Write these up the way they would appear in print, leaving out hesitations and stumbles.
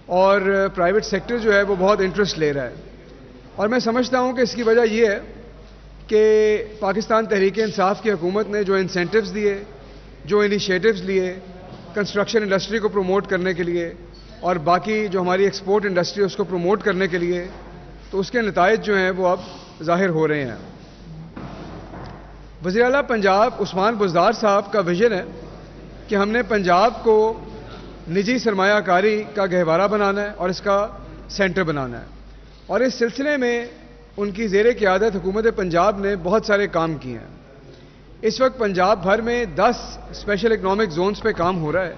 اور private sector جو ہے وہ بہت انٹرسٹ لے رہا ہے. اور میں سمجھتا ہوں کہ اس کی وجہ یہ ہے کہ پاکستان تحریک انصاف کی حکومت نے جو انسینٹیوز دیے، جو انیشیٹوز لیے کنسٹرکشن انڈسٹری کو پروموٹ کرنے کے لیے اور باقی جو ہماری ایکسپورٹ انڈسٹری ہے اس کو پروموٹ کرنے کے لیے، تو اس کے نتائج جو ہیں وہ اب ظاہر ہو رہے ہیں. وزیر اعلیٰ پنجاب عثمان بزدار صاحب کا ویژن ہے کہ ہم نے پنجاب کو نجی سرمایہ کاری کا گہوارہ بنانا ہے اور اس کا سینٹر بنانا ہے. اور اس سلسلے میں ان کی زیر قیادت حکومت پنجاب نے بہت سارے کام کیے ہیں. اس وقت پنجاب بھر میں 10 اسپیشل اکنامک زونز پہ کام ہو رہا ہے،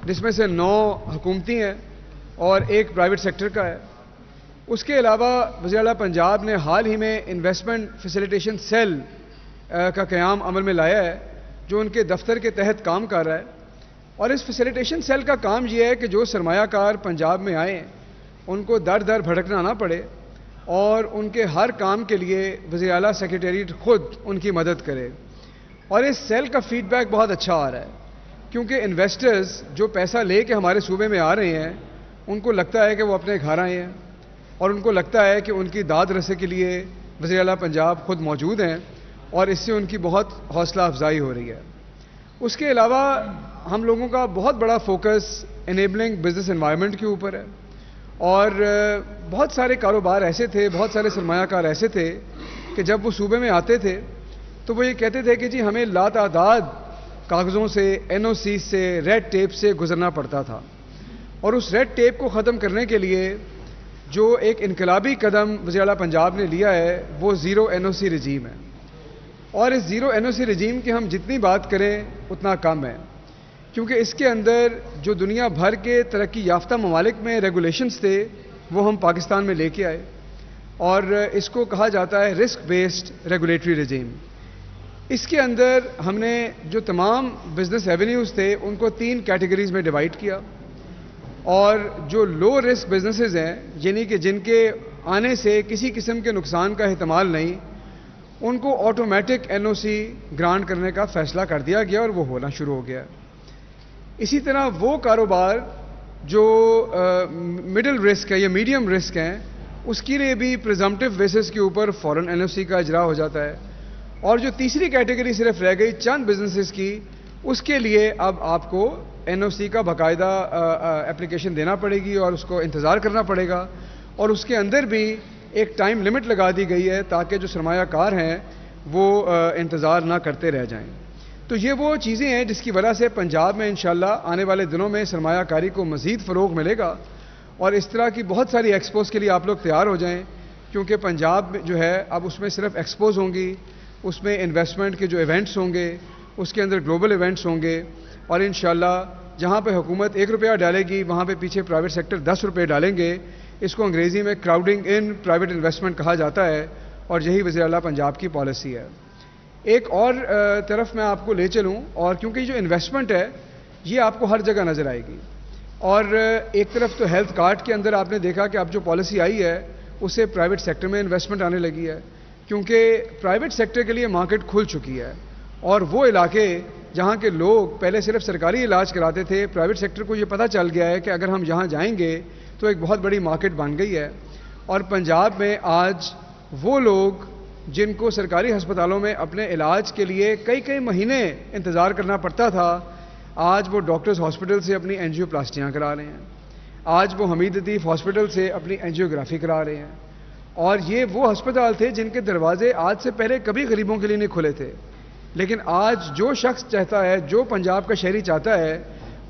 جس میں سے 9 حکومتی ہیں اور 1 پرائیویٹ سیکٹر کا ہے. اس کے علاوہ وزیر اعلیٰ پنجاب نے حال ہی میں انویسٹمنٹ فیسیلیٹیشن سیل کا قیام عمل میں لایا ہے، جو ان کے دفتر کے تحت کام کر رہا ہے. اور اس فیسیلیٹیشن سیل کا کام یہ ہے کہ جو سرمایہ کار پنجاب میں آئیں ان کو در در بھٹکنا نہ پڑے اور ان کے ہر کام کے لیے وزیر اعلیٰ سیکریٹریٹ خود ان کی مدد کرے. اور اس سیل کا فیڈ بیک بہت اچھا آ رہا ہے، کیونکہ انویسٹرز جو پیسہ لے کے ہمارے صوبے میں آ رہے ہیں ان کو لگتا ہے کہ وہ اپنے گھر آئے ہیں اور ان کو لگتا ہے کہ ان کی داد رسے کے لیے وزیر اعلیٰ پنجاب خود موجود ہیں، اور اس سے ان کی بہت حوصلہ افزائی ہو رہی ہے. اس کے علاوہ ہم لوگوں کا بہت بڑا فوکس انیبلنگ بزنس انوائرمنٹ کے اوپر ہے. اور بہت سارے کاروبار ایسے تھے، بہت سارے سرمایہ کار ایسے تھے کہ جب وہ صوبے میں آتے تھے تو وہ یہ کہتے تھے کہ جی ہمیں لاتعداد کاغذوں سے، NOC سے، ریڈ ٹیپ سے گزرنا پڑتا تھا. اور اس ریڈ ٹیپ کو ختم کرنے کے لیے جو ایک انقلابی قدم وزیر اعلیٰ پنجاب نے لیا ہے وہ زیرو NOC رجیم ہے. اور اس زیرو NOC رجیم کی ہم جتنی بات کریں اتنا کم ہے، کیونکہ اس کے اندر جو دنیا بھر کے ترقی یافتہ ممالک میں ریگولیشنز تھے وہ ہم پاکستان میں لے کے آئے، اور اس کو کہا جاتا ہے رسک بیسڈ ریگولیٹری رجیم. اس کے اندر ہم نے جو تمام بزنس ایونیوز تھے ان کو 3 کیٹیگریز میں ڈیوائڈ کیا، اور جو لو رسک بزنسز ہیں یعنی کہ جن کے آنے سے کسی قسم کے نقصان کا احتمال نہیں، ان کو آٹومیٹک NOC گرانٹ کرنے کا فیصلہ کر دیا گیا اور وہ ہونا شروع ہو گیا. اسی طرح وہ کاروبار جو مڈل رسک ہے یا میڈیم رسک ہیں اس کے لیے بھی پریزمپٹیو بیسس کے اوپر فوراً NOC کا اجرا ہو جاتا ہے. اور جو تیسری کیٹیگری صرف رہ گئی چند بزنسز کی، اس کے لیے اب آپ کو NOC کا باقاعدہ اپلیکیشن دینا پڑے گی اور اس کو انتظار کرنا پڑے گا، اور اس کے اندر بھی ایک ٹائم لمٹ لگا دی گئی ہے تاکہ جو سرمایہ کار ہیں وہ انتظار نہ کرتے رہ جائیں. تو یہ وہ چیزیں ہیں جس کی وجہ سے پنجاب میں انشاءاللہ آنے والے دنوں میں سرمایہ کاری کو مزید فروغ ملے گا. اور اس طرح کی بہت ساری ایکسپوز کے لیے آپ لوگ تیار ہو جائیں، کیونکہ پنجاب جو ہے اب اس میں صرف ایکسپوز ہوں گی، اس میں انویسٹمنٹ کے جو ایونٹس ہوں گے، اس کے اندر گلوبل ایونٹس ہوں گے، اور انشاءاللہ جہاں پہ حکومت 1 روپیہ ڈالے گی وہاں پہ پیچھے پرائیویٹ سیکٹر 10 روپے ڈالیں گے. اس کو انگریزی میں کراؤڈنگ ان پرائیویٹ انویسٹمنٹ کہا جاتا ہے، اور یہی وزیر اعلیٰ پنجاب کی پالیسی ہے. ایک اور طرف میں آپ کو لے چلوں، اور کیونکہ جو انویسٹمنٹ ہے یہ آپ کو ہر جگہ نظر آئے گی، اور ایک طرف تو ہیلتھ کارڈ کے اندر آپ نے دیکھا کہ اب جو پالیسی آئی ہے اسے پرائیویٹ سیکٹر میں انویسٹمنٹ آنے لگی ہے، کیونکہ پرائیویٹ سیکٹر کے لیے مارکیٹ کھل چکی ہے. اور وہ علاقے جہاں کے لوگ پہلے صرف سرکاری علاج کراتے تھے، پرائیویٹ سیکٹر کو یہ پتہ چل گیا ہے کہ اگر ہم یہاں جائیں گے تو ایک بہت بڑی مارکیٹ بن گئی ہے. اور پنجاب میں آج وہ لوگ جن کو سرکاری ہسپتالوں میں اپنے علاج کے لیے کئی مہینے انتظار کرنا پڑتا تھا، آج وہ ڈاکٹرز ہاسپٹل سے اپنی اینجیوپلاسٹیاں کرا رہے ہیں، آج وہ حمید لطیف ہاسپٹل سے اپنی اینجیوگرافی کرا رہے ہیں. اور یہ وہ ہسپتال تھے جن کے دروازے آج سے پہلے کبھی غریبوں کے لیے نہیں کھلے تھے، لیکن آج جو شخص چاہتا ہے، جو پنجاب کا شہری چاہتا ہے،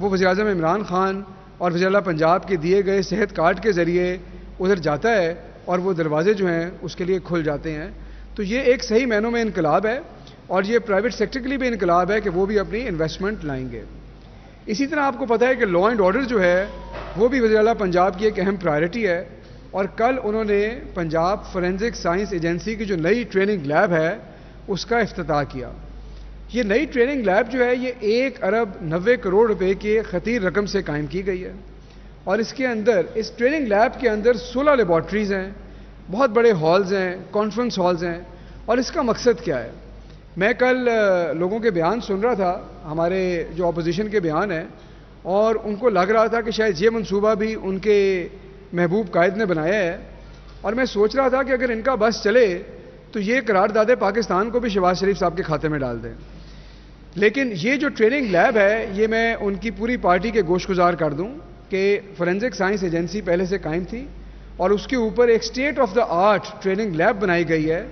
وہ وزیر اعظم عمران خان اور وزیر اعلیٰ پنجاب کے دیے گئے صحت کارڈ کے ذریعے ادھر جاتا ہے اور وہ دروازے جو ہیں اس کے لیے کھل جاتے ہیں. تو یہ ایک صحیح معنوں میں انقلاب ہے، اور یہ پرائیویٹ سیکٹر کے لیے بھی انقلاب ہے کہ وہ بھی اپنی انویسٹمنٹ لائیں گے. اسی طرح آپ کو پتہ ہے کہ لا اینڈ آرڈر جو ہے وہ بھی وزیر اعلیٰ پنجاب کی ایک اہم پرائرٹی ہے، اور کل انہوں نے پنجاب فورینزک سائنس ایجنسی کی جو نئی ٹریننگ لیب ہے اس کا افتتاح کیا. یہ نئی ٹریننگ لیب جو ہے یہ 1 ارب 90 کروڑ روپے کی خطیر رقم سے قائم کی گئی ہے، اور اس کے اندر اس ٹریننگ لیب کے اندر 16 لیبارٹریز ہیں، بہت بڑے ہالز ہیں، کانفرنس ہالز ہیں. اور اس کا مقصد کیا ہے؟ میں کل لوگوں کے بیان سن رہا تھا، ہمارے جو اپوزیشن کے بیان ہیں، اور ان کو لگ رہا تھا کہ شاید یہ منصوبہ بھی ان کے محبوب قائد نے بنایا ہے، اور میں سوچ رہا تھا کہ اگر ان کا بس چلے تو یہ قرارداد پاکستان کو بھی شہباز شریف صاحب کے کھاتے میں ڈال دیں. لیکن یہ جو ٹریننگ لیب ہے یہ میں ان کی پوری پارٹی کے گوش گزار کر دوں کہ فورینزک سائنس ایجنسی پہلے سے قائم تھی اور اس کے اوپر ایک state of the art training lab بنائی گئی ہے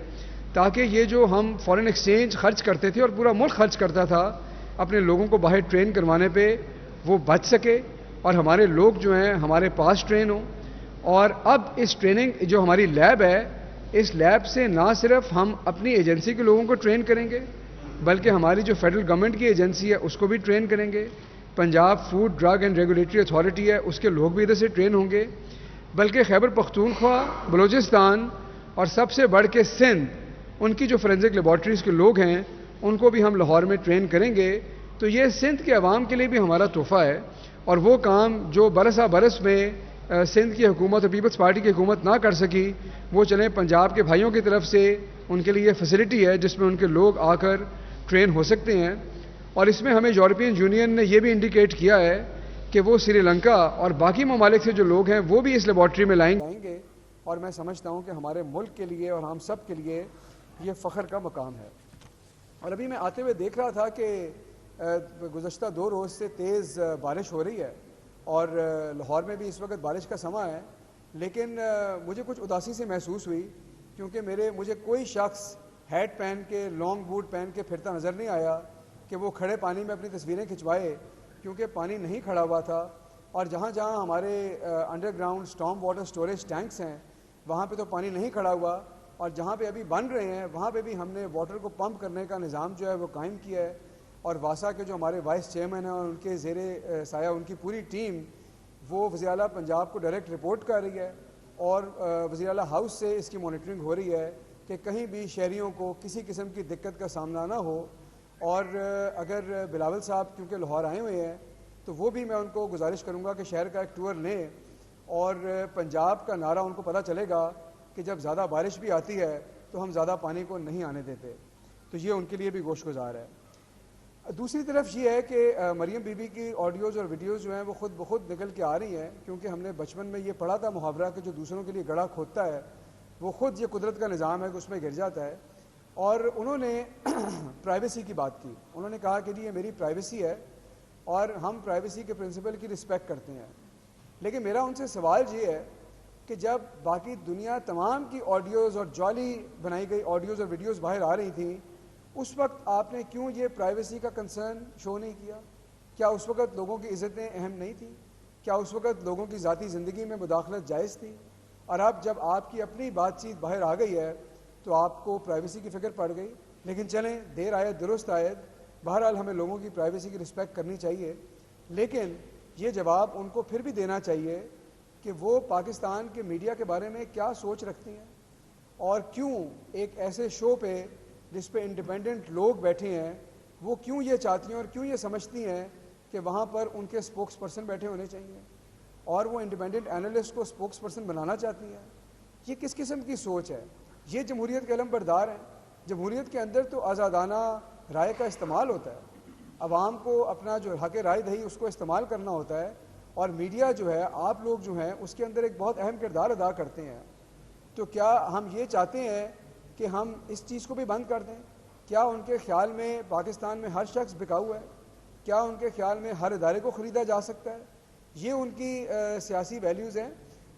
تاکہ یہ جو ہم فارن ایکسچینج خرچ کرتے تھے اور پورا ملک خرچ کرتا تھا اپنے لوگوں کو باہر ٹرین کروانے پہ، وہ بچ سکے اور ہمارے لوگ جو ہیں ہمارے پاس ٹرین ہوں. اور اب اس ٹریننگ جو ہماری لیب ہے، اس لیب سے نہ صرف ہم اپنی ایجنسی کے لوگوں کو ٹرین کریں گے بلکہ ہماری جو فیڈرل گورنمنٹ کی ایجنسی ہے اس کو بھی ٹرین کریں گے. Punjab food drug and regulatory authority ہے، اس کے لوگ بھی ادھر سے ٹرین ہوں گے. بلکہ خیبر پختونخوا، بلوچستان اور سب سے بڑھ کے سندھ، ان کی جو فورینزک لیبارٹریز کے لوگ ہیں ان کو بھی ہم لاہور میں ٹرین کریں گے. تو یہ سندھ کے عوام کے لیے بھی ہمارا تحفہ ہے، اور وہ کام جو برسا برس میں سندھ کی حکومت اور پیپلز پارٹی کی حکومت نہ کر سکی، وہ چلیں پنجاب کے بھائیوں کی طرف سے ان کے لیے فیسلٹی ہے جس میں ان کے لوگ آ کر ٹرین ہو سکتے ہیں. اور اس میں ہمیں یورپین یونین نے یہ بھی انڈیکیٹ کیا ہے کہ وہ سری لنکا اور باقی ممالک سے جو لوگ ہیں وہ بھی اس لیبارٹری میں لائیں گے. اور میں سمجھتا ہوں کہ ہمارے ملک کے لیے اور ہم سب کے لیے یہ فخر کا مقام ہے. اور ابھی میں آتے ہوئے دیکھ رہا تھا کہ گزشتہ 2 روز سے تیز بارش ہو رہی ہے اور لاہور میں بھی اس وقت بارش کا سماں ہے، لیکن مجھے کچھ اداسی سے محسوس ہوئی کیونکہ مجھے کوئی شخص ہیٹ پہن کے، لانگ بوٹ پہن کے پھرتا نظر نہیں آیا کہ وہ کھڑے پانی میں اپنی تصویریں کھنچوائے، کیونکہ پانی نہیں کھڑا ہوا تھا. اور جہاں جہاں ہمارے under ground storm water storage tanks ہیں وہاں پہ تو پانی نہیں کھڑا ہوا، اور جہاں پہ ابھی بن رہے ہیں وہاں پہ بھی ہم نے واٹر کو پمپ کرنے کا نظام جو ہے وہ قائم کیا ہے. اور واسا کے جو ہمارے وائس چیئرمین ہیں اور ان کے زیر سایہ ان کی پوری ٹیم وہ وزیر اعلیٰ پنجاب کو ڈائریکٹ رپورٹ کر رہی ہے، اور وزیر اعلیٰ ہاؤس سے اس کی مانیٹرنگ ہو رہی ہے کہ کہیں بھی شہریوں کو کسی قسم کی دقت کا سامنا نہ ہو. اور اگر بلاول صاحب کیونکہ لاہور آئے ہوئے ہیں تو وہ بھی میں ان کو گزارش کروں گا کہ شہر کا ایک ٹور لیں، اور پنجاب کا نعرہ ان کو پتہ چلے گا کہ جب زیادہ بارش بھی آتی ہے تو ہم زیادہ پانی کو نہیں آنے دیتے. تو یہ ان کے لیے بھی گوش گزار ہے. دوسری طرف یہ ہے کہ مریم بی بی کی آڈیوز اور ویڈیوز جو ہیں وہ خود بخود نکل کے آ رہی ہیں، کیونکہ ہم نے بچپن میں یہ پڑھا تھا محاورہ کہ جو دوسروں کے لیے گڑھا کھودتا ہے وہ خود یہ قدرت کا نظام ہے کہ اس میں گر جاتا ہے. اور انہوں نے پرائیویسی کی بات کی. انہوں نے کہا کہ جی یہ میری پرائیویسی ہے اور ہم پرائیویسی کے پرنسپل کی رسپیکٹ کرتے ہیں. لیکن میرا ان سے سوال یہ ہے کہ جب باقی دنیا تمام کی آڈیوز اور جعلی بنائی گئی آڈیوز اور ویڈیوز باہر آ رہی تھیں، اس وقت آپ نے کیوں یہ پرائیویسی کا کنسرن شو نہیں کیا؟ کیا اس وقت لوگوں کی عزتیں اہم نہیں تھیں؟ کیا اس وقت لوگوں کی ذاتی زندگی میں مداخلت جائز تھی؟ اور اب جب آپ کی اپنی بات چیت باہر آ گئی ہے تو آپ کو پرائیویسی کی فکر پڑ گئی. لیکن چلیں، دیر آیت درست آیت. بہرحال ہمیں لوگوں کی پرائیویسی کی رسپیکٹ کرنی چاہیے، لیکن یہ جواب ان کو پھر بھی دینا چاہیے کہ وہ پاکستان کے میڈیا کے بارے میں کیا سوچ رکھتی ہیں، اور کیوں ایک ایسے شو پہ جس پہ انڈیپینڈنٹ لوگ بیٹھے ہیں وہ کیوں یہ چاہتی ہیں اور کیوں یہ سمجھتی ہیں کہ وہاں پر ان کے سپوکس پرسن بیٹھے ہونے چاہیے اور وہ انڈیپینڈنٹ اینالسٹ کو سپوکس پرسن بنانا چاہتی ہیں. یہ کس قسم کی سوچ ہے؟ یہ جمہوریت کے علم بردار ہیں. جمہوریت کے اندر تو آزادانہ رائے کا استعمال ہوتا ہے، عوام کو اپنا جو حق رائے دہی اس کو استعمال کرنا ہوتا ہے، اور میڈیا جو ہے، آپ لوگ جو ہیں، اس کے اندر ایک بہت اہم کردار ادا کرتے ہیں. تو کیا ہم یہ چاہتے ہیں کہ ہم اس چیز کو بھی بند کر دیں؟ کیا ان کے خیال میں پاکستان میں ہر شخص بکاؤ ہے؟ کیا ان کے خیال میں ہر ادارے کو خریدا جا سکتا ہے؟ یہ ان کی سیاسی ویلیوز ہیں.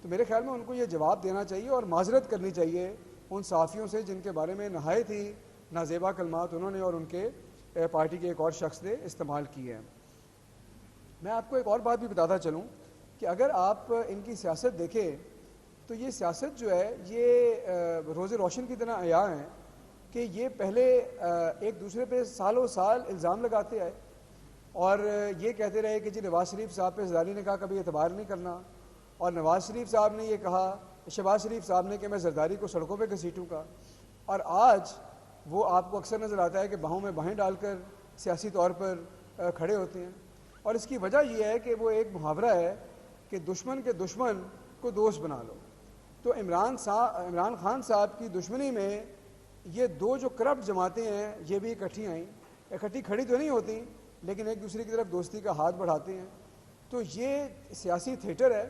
تو میرے خیال میں ان کو یہ جواب دینا چاہیے اور معذرت کرنی چاہیے ان صحافیوں سے جن کے بارے میں نہایت ہی نازیبا کلمات انہوں نے اور ان کے پارٹی کے ایک اور شخص نے استعمال کیے ہیں. میں آپ کو ایک اور بات بھی بتاتا چلوں کہ اگر آپ ان کی سیاست دیکھیں تو یہ سیاست جو ہے یہ روز روشن کی طرح عیاں ہیں کہ یہ پہلے ایک دوسرے پہ سالوں سال الزام لگاتے آئے اور یہ کہتے رہے کہ جی نواز شریف صاحب پہ زرداری نے کہا کبھی اعتبار نہیں کرنا، اور نواز شریف صاحب نے یہ کہا، شہباز شریف صاحب نے کہ میں زرداری کو سڑکوں پہ گھسیٹوں گا. اور آج وہ آپ کو اکثر نظر آتا ہے کہ باہوں میں باہیں ڈال کر سیاسی طور پر کھڑے ہوتے ہیں. اور اس کی وجہ یہ ہے کہ وہ ایک محاورہ ہے کہ دشمن کے دشمن کو دوست بنا لو. تو عمران خان صاحب کی دشمنی میں یہ دو جو کرپٹ جماعتیں ہیں یہ بھی اکٹھی آئیں. اکٹھی کھڑی تو نہیں ہوتی لیکن ایک دوسرے کی طرف دوستی کا ہاتھ بڑھاتے ہیں. تو یہ سیاسی تھیٹر ہے،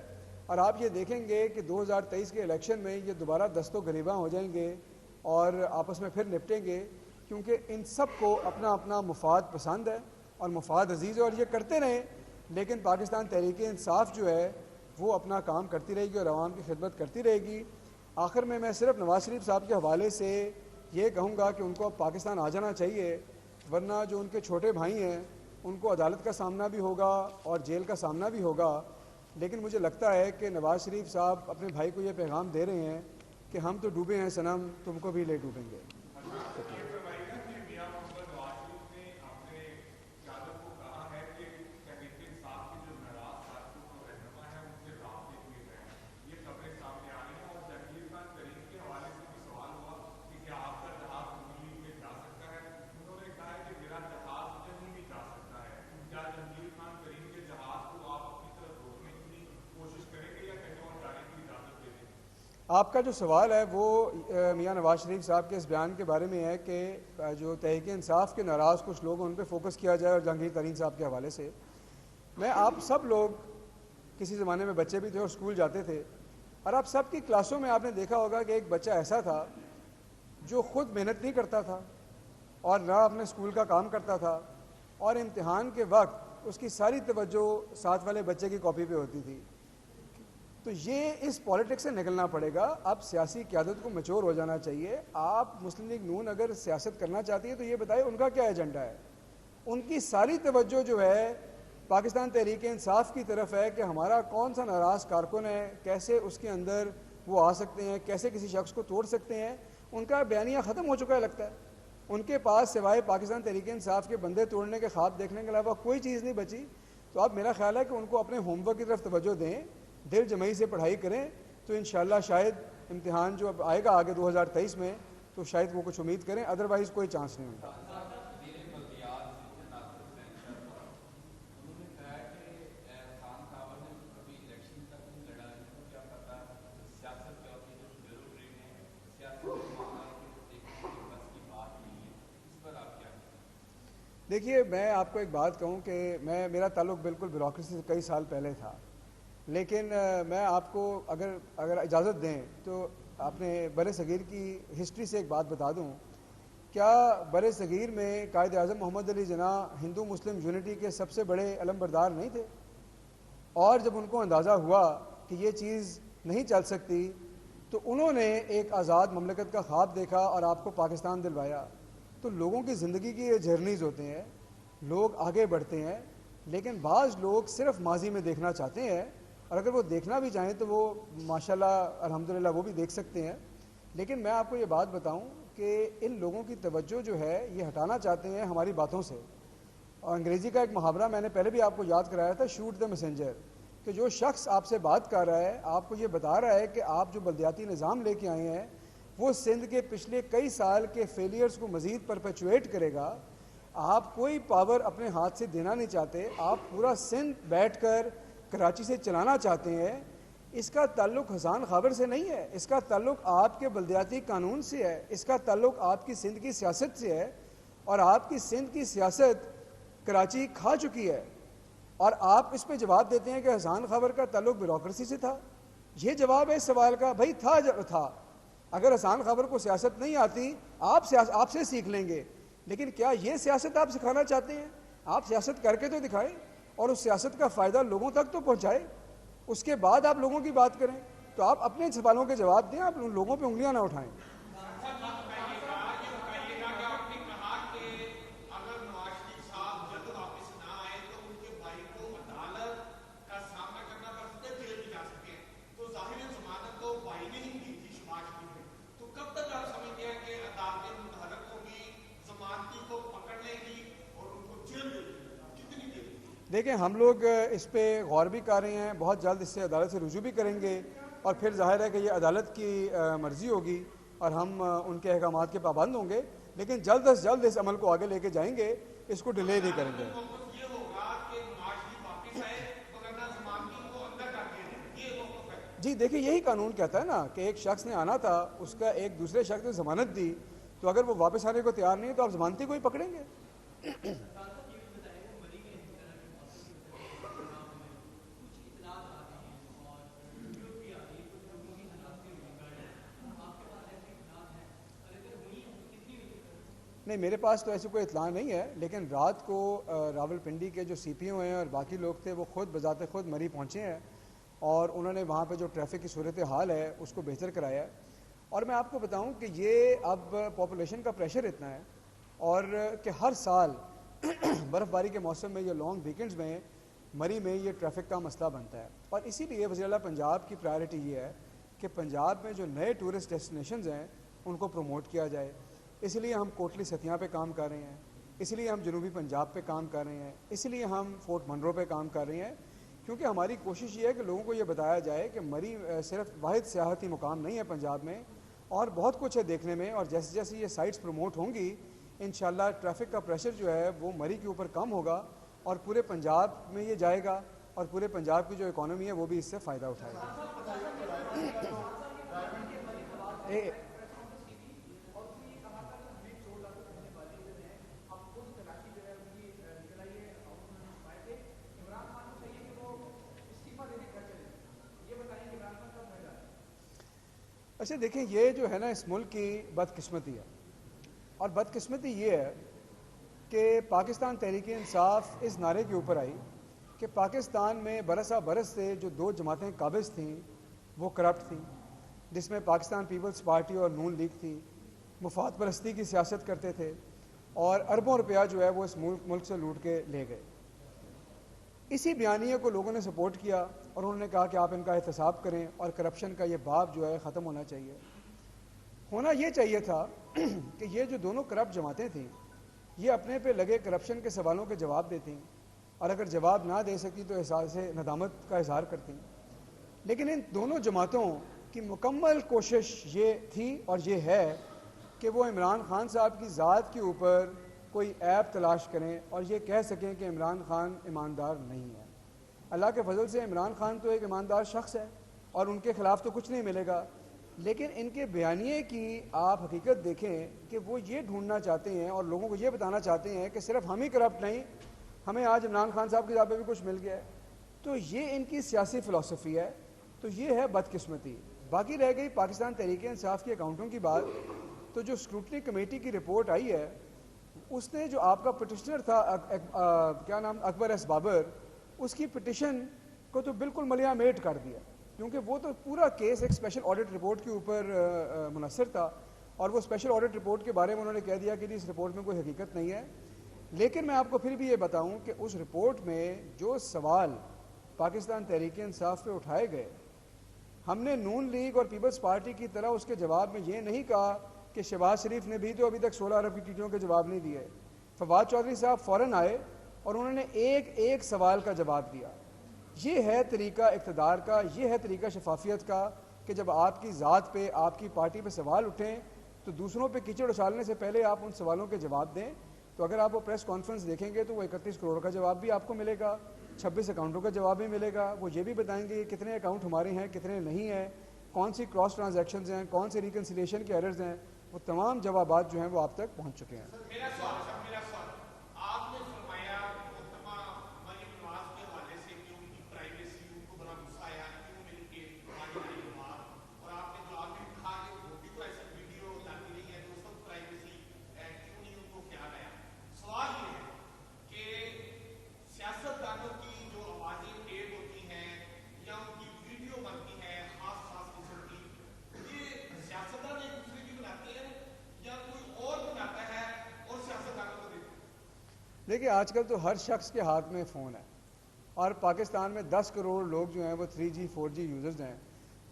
اور آپ یہ دیکھیں گے کہ 2023 کے الیکشن میں یہ دوبارہ دست و گریباں ہو جائیں گے اور آپس میں پھر نپٹیں گے، کیونکہ ان سب کو اپنا اپنا مفاد پسند ہے اور مفاد عزیز ہے، اور یہ کرتے رہیں، لیکن پاکستان تحریک انصاف جو ہے وہ اپنا کام کرتی رہے گی اور عوام کی خدمت کرتی رہے گی۔ آخر میں صرف نواز شریف صاحب کے حوالے سے یہ کہوں گا کہ ان کو اب پاکستان آ جانا چاہیے، ورنہ جو ان کے چھوٹے بھائی ہیں ان کو عدالت کا سامنا بھی ہوگا اور جیل کا سامنا بھی ہوگا۔ لیکن مجھے لگتا ہے کہ نواز شریف صاحب اپنے بھائی کو یہ پیغام دے رہے ہیں کہ ہم تو ڈوبے ہیں صنم، تم کو بھی لے ڈوبیں گے۔ آپ کا جو سوال ہے وہ میاں نواز شریف صاحب کے اس بیان کے بارے میں ہے کہ جو تحریک انصاف کے ناراض کچھ لوگ ان پہ فوکس کیا جائے اور جہانگیر ترین صاحب کے حوالے سے۔ میں آپ سب لوگ کسی زمانے میں بچے بھی تھے اور اسکول جاتے تھے، اور آپ سب کی کلاسوں میں آپ نے دیکھا ہوگا کہ ایک بچہ ایسا تھا جو خود محنت نہیں کرتا تھا اور نہ اپنے اسکول کا کام کرتا تھا، اور امتحان کے وقت اس کی ساری توجہ ساتھ والے بچے کی کاپی پہ ہوتی تھی۔ تو یہ اس پالیٹکس سے نکلنا پڑے گا، اب سیاسی قیادت کو میچور ہو جانا چاہیے۔ آپ مسلم لیگ نون اگر سیاست کرنا چاہتی ہے تو یہ بتائے ان کا کیا ایجنڈا ہے۔ ان کی ساری توجہ جو ہے پاکستان تحریک انصاف کی طرف ہے کہ ہمارا کون سا ناراض کارکن ہے، کیسے اس کے اندر وہ آ سکتے ہیں، کیسے کسی شخص کو توڑ سکتے ہیں۔ ان کا بیانیہ ختم ہو چکا ہے لگتا ہے، ان کے پاس سوائے پاکستان تحریک انصاف کے بندے توڑنے کے خواب دیکھنے کے علاوہ کوئی چیز نہیں بچی۔ تو اب میرا خیال ہے کہ ان کو اپنے ہوم ورک کی طرف توجہ دیں، دل جمعی سے پڑھائی کریں، تو انشاءاللہ شاید امتحان جو اب آئے گا آگے 2023 میں تو شاید وہ کچھ امید کریں، ادروائز کوئی چانس نہیں ہوگا۔ دیکھیے میں آپ کو ایک بات کہوں کہ میرا تعلق بالکل بیوروکریسی سے کئی سال پہلے تھا، لیکن میں آپ کو اگر اجازت دیں تو اپنے بر صغیر کی ہسٹری سے ایک بات بتا دوں۔ کیا بر صغیر میں قائد اعظم محمد علی جناح ہندو مسلم یونٹی کے سب سے بڑے علم بردار نہیں تھے؟ اور جب ان کو اندازہ ہوا کہ یہ چیز نہیں چل سکتی تو انہوں نے ایک آزاد مملکت کا خواب دیکھا اور آپ کو پاکستان دلوایا۔ تو لوگوں کی زندگی کی یہ جرنیز ہوتے ہیں، لوگ آگے بڑھتے ہیں، لیکن بعض لوگ صرف ماضی میں دیکھنا چاہتے ہیں، اور اگر وہ دیکھنا بھی چاہیں تو وہ ماشاءاللہ الحمدللہ وہ بھی دیکھ سکتے ہیں۔ لیکن میں آپ کو یہ بات بتاؤں کہ ان لوگوں کی توجہ جو ہے یہ ہٹانا چاہتے ہیں ہماری باتوں سے۔ اور انگریزی کا ایک محاورہ میں نے پہلے بھی آپ کو یاد کرایا تھا، شوٹ دا میسنجر، کہ جو شخص آپ سے بات کر رہا ہے آپ کو یہ بتا رہا ہے کہ آپ جو بلدیاتی نظام لے کے آئے ہیں وہ سندھ کے پچھلے کئی سال کے فیلیئرز کو مزید پرپیچویٹ کرے گا۔ آپ کوئی پاور اپنے ہاتھ سے دینا نہیں چاہتے، آپ پورا سندھ بیٹھ کر کراچی سے چلانا چاہتے ہیں۔ اس کا تعلق حسان خابر سے نہیں ہے، اس کا تعلق آپ کے بلدیاتی قانون سے ہے، اس کا تعلق آپ کی سندھ کی سیاست سے ہے، اور آپ کی سندھ کی سیاست کراچی کھا چکی ہے، اور آپ اس پہ جواب دیتے ہیں کہ حسان خابر کا تعلق بیوروکریسی سے تھا۔ یہ جواب ہے اس سوال کا، بھائی تھا۔ اگر حسان خابر کو سیاست نہیں آتی آپ سے سیکھ لیں گے، لیکن کیا یہ سیاست آپ سکھانا چاہتے ہیں؟ آپ سیاست کر کے تو دکھائیں اور اس سیاست کا فائدہ لوگوں تک تو پہنچائے، اس کے بعد آپ لوگوں کی بات کریں۔ تو آپ اپنے سوالوں کے جواب دیں، آپ لوگوں پہ انگلیاں نہ اٹھائیں۔ دیکھیں ہم لوگ اس پہ غور بھی کر رہے ہیں، بہت جلد اس سے عدالت سے رجوع بھی کریں گے، اور پھر ظاہر ہے کہ یہ عدالت کی مرضی ہوگی اور ہم ان کے احکامات کے پابند ہوں گے، لیکن جلد از جلد اس عمل کو آگے لے کے جائیں گے، اس کو ڈیلے نہیں کریں گے۔ جی دیکھیں یہی قانون کہتا ہے نا کہ ایک شخص نے آنا تھا، اس کا ایک دوسرے شخص نے ضمانت دی، تو اگر وہ واپس آنے کو تیار نہیں ہے تو آپ ضمانتی کو ہی پکڑیں گے۔ نہیں، میرے پاس تو ایسی کوئی اطلاع نہیں ہے، لیکن رات کو راولپنڈی کے جو سی پی او ہیں اور باقی لوگ تھے وہ خود بذات خود مری پہنچے ہیں اور انہوں نے وہاں پہ جو ٹریفک کی صورتحال ہے اس کو بہتر کرایا ہے. اور میں آپ کو بتاؤں کہ یہ اب پاپولیشن کا پریشر اتنا ہے اور کہ ہر سال برف باری کے موسم میں یا لانگ ویکنڈز میں مری میں یہ ٹریفک کا مسئلہ بنتا ہے. اور اسی لیے وزیر اعلیٰ پنجاب کی پرائرٹی یہ ہے کہ پنجاب میں جو نئے ٹورسٹ ڈیسٹینیشنز ہیں ان کو پروموٹ کیا جائے. اس لیے ہم کوٹلی ستیاں پہ کام کر رہے ہیں, اس لیے ہم جنوبی پنجاب پہ کام کر رہے ہیں, اس لیے ہم فورٹ منرو پہ کام کر رہے ہیں, کیونکہ ہماری کوشش یہ ہے کہ لوگوں کو یہ بتایا جائے کہ مری صرف واحد سیاحتی مقام نہیں ہے پنجاب میں, اور بہت کچھ ہے دیکھنے میں. اور جیسے جیسے یہ سائٹس پروموٹ ہوں گی انشاءاللہ ٹریفک کا پریشر جو ہے وہ مری کے اوپر کم ہوگا اور پورے پنجاب میں یہ جائے گا اور پورے پنجاب کی جو اکانومی ہے وہ بھی اس سے فائدہ اٹھائے گا. اچھا دیکھیں, یہ جو ہے نا اس ملک کی بدقسمتی ہے, اور بدقسمتی یہ ہے کہ پاکستان تحریک انصاف اس نعرے کے اوپر آئی کہ پاکستان میں برسا برس سے جو دو جماعتیں قابض تھیں وہ کرپٹ تھیں, جس میں پاکستان پیپلز پارٹی اور نون لیگ تھی, مفاد پرستی کی سیاست کرتے تھے اور اربوں روپیہ جو ہے وہ اس ملک سے لوٹ کے لے گئے. اسی بیانیے کو لوگوں نے سپورٹ کیا اور انہوں نے کہا کہ آپ ان کا احتساب کریں اور کرپشن کا یہ باب جو ہے ختم ہونا چاہیے. ہونا یہ چاہیے تھا کہ یہ جو دونوں کرپٹ جماعتیں تھیں یہ اپنے پہ لگے کرپشن کے سوالوں کے جواب دیتی, اور اگر جواب نہ دے سکتی تو احساس ندامت کا اظہار کرتی. لیکن ان دونوں جماعتوں کی مکمل کوشش یہ تھی اور یہ ہے کہ وہ عمران خان صاحب کی ذات کے اوپر کوئی عیب تلاش کریں اور یہ کہہ سکیں کہ عمران خان ایماندار نہیں ہے. اللہ کے فضل سے عمران خان تو ایک ایماندار شخص ہے اور ان کے خلاف تو کچھ نہیں ملے گا, لیکن ان کے بیانیے کی آپ حقیقت دیکھیں کہ وہ یہ ڈھونڈنا چاہتے ہیں اور لوگوں کو یہ بتانا چاہتے ہیں کہ صرف ہم ہی کرپٹ نہیں, ہمیں آج عمران خان صاحب کی ذات پہ بھی کچھ مل گیا ہے. تو یہ ان کی سیاسی فلسفی ہے, تو یہ ہے بدقسمتی. باقی رہ گئی پاکستان تحریک انصاف کے اکاؤنٹوں کی بات, تو جو اسکروٹنی کمیٹی کی رپورٹ آئی ہے اس نے جو آپ کا پٹیشنر تھا کیا نام اکبر ایس بابر, اس کی پٹیشن کو تو بالکل ملیاں میٹ کر دیا, کیونکہ وہ تو پورا کیس ایک اسپیشل آڈٹ رپورٹ کے اوپر منحصر تھا اور وہ اسپیشل آڈٹ رپورٹ کے بارے میں انہوں نے کہہ دیا کہ اس رپورٹ میں کوئی حقیقت نہیں ہے. لیکن میں آپ کو پھر بھی یہ بتاؤں کہ اس رپورٹ میں جو سوال پاکستان تحریک انصاف پہ اٹھائے گئے, ہم نے نون لیگ اور پیپلز پارٹی کی طرح اس کے جواب میں یہ نہیں کہا کہ شہباز شریف نے بھی تو ابھی تک 16 ارب کی ٹیٹیوں کے جواب نہیں دیے. فواد چودھری صاحب فوراً آئے اور انہوں نے ایک ایک سوال کا جواب دیا. یہ ہے طریقہ اقتدار کا, یہ ہے طریقہ شفافیت کا کہ جب آپ کی ذات پہ آپ کی پارٹی پہ سوال اٹھیں تو دوسروں پہ کیچڑ اچھالنے سے پہلے آپ ان سوالوں کے جواب دیں. تو اگر آپ وہ پریس کانفرنس دیکھیں گے تو وہ 31 کروڑ کا جواب بھی آپ کو ملے گا, 26 اکاؤنٹوں کا جواب بھی ملے گا. وہ یہ بھی بتائیں گے کتنے اکاؤنٹ ہمارے ہیں کتنے نہیں ہیں, کون سی کراس ٹرانزیکشنز ہیں, کون سے ریکنسیلیشن کے ایررز ہیں. وہ تمام جوابات جو ہیں وہ آپ تک پہنچ چکے ہیں. میرا سوال آپ نے فرمایا محترمہ مریم نواز کے حوالے سے کہ ان کی پرائیویسی ان کو بڑا غصہ آیا کیوں مل کے ہماری بات, اور آپ نے جواب میں کہا کہ وہ بھی تو ایسا ویڈیو لاتی نہیں ہے تو اس وقت پرائیویسی کیوں نہیں ان کو خیال آیا. سوال یہ ہے کہ سیاستدانوں کی جو آوازیں ٹیپ ہوتی ہیں یا ان کی ویڈیو بنتی ہے خاص خاص قسم کی, یہ سیاستدان ایک دوسرے کی بناتے ہیں یا کوئی اور بناتا ہے اور سیاستدانوں کو دیتے ہیں؟ دیکھیے آج کل تو ہر شخص کے ہاتھ میں فون ہے اور پاکستان میں 10 کروڑ لوگ جو ہیں وہ 3G 4G یوزرز ہیں.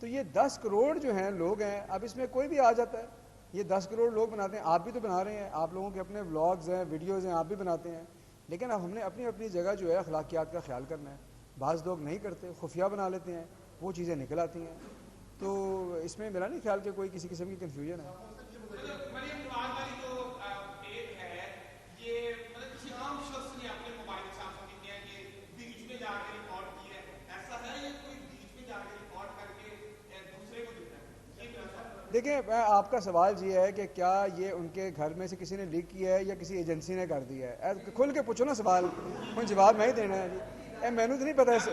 تو یہ 10 کروڑ جو ہیں لوگ ہیں, اب اس میں کوئی بھی آ جاتا ہے. یہ 10 کروڑ لوگ بناتے ہیں, آپ بھی تو بنا رہے ہیں, آپ لوگوں کے اپنے ولاگز ہیں, ویڈیوز ہیں, آپ بھی بناتے ہیں. لیکن اب ہم نے اپنی اپنی جگہ جو ہے اخلاقیات کا خیال کرنا ہے. بعض لوگ نہیں کرتے, خفیہ بنا لیتے ہیں, وہ چیزیں نکل آتی ہیں. تو اس میں میرا نہیں خیال کہ کوئی کسی قسم کی کنفیوژن ہے. مریم نواز والی جو ٹیپ ہے یہ مطلب کسی عام شخص نے اپنے موبائل کے ساتھ کیا ہے کہ بیچ میں جا کے ریکارڈ کی ہے, ایسا ہے یا کوئی بیچ میں جا کے ریکارڈ کر کے دوسرے کو دیتا ہے؟ یہ میرا سوال. دیکھیں آپ کا سوال یہ ہے کہ کیا یہ ان کے گھر میں سے کسی نے لیک کیا ہے یا کسی ایجنسی نے کر دیا ہے. کھل کے پوچھو نا سوال, کوئی جواب نہیں دینا ہے. جی میں نے تو نہیں پتا ایسے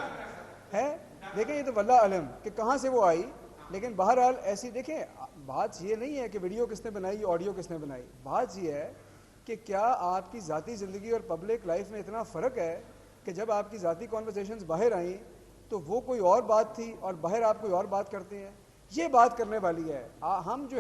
ہے. دیکھیں یہ تو واللہ علم کہ کہاں سے وہ آئی, لیکن بہرحال ایسی دیکھیں بات یہ نہیں ہے کہ ویڈیو کس نے بنائی آڈیو کس نے بنائی. بات یہ ہے کہ کیا آپ کی ذاتی زندگی اور پبلک لائف میں اتنا فرق ہے کہ جب آپ کی ذاتی کانورسیشنز باہر آئیں تو وہ کوئی اور بات تھی اور باہر آپ کوئی اور بات کرتے ہیں. یہ بات کرنے والی ہے. ہم جو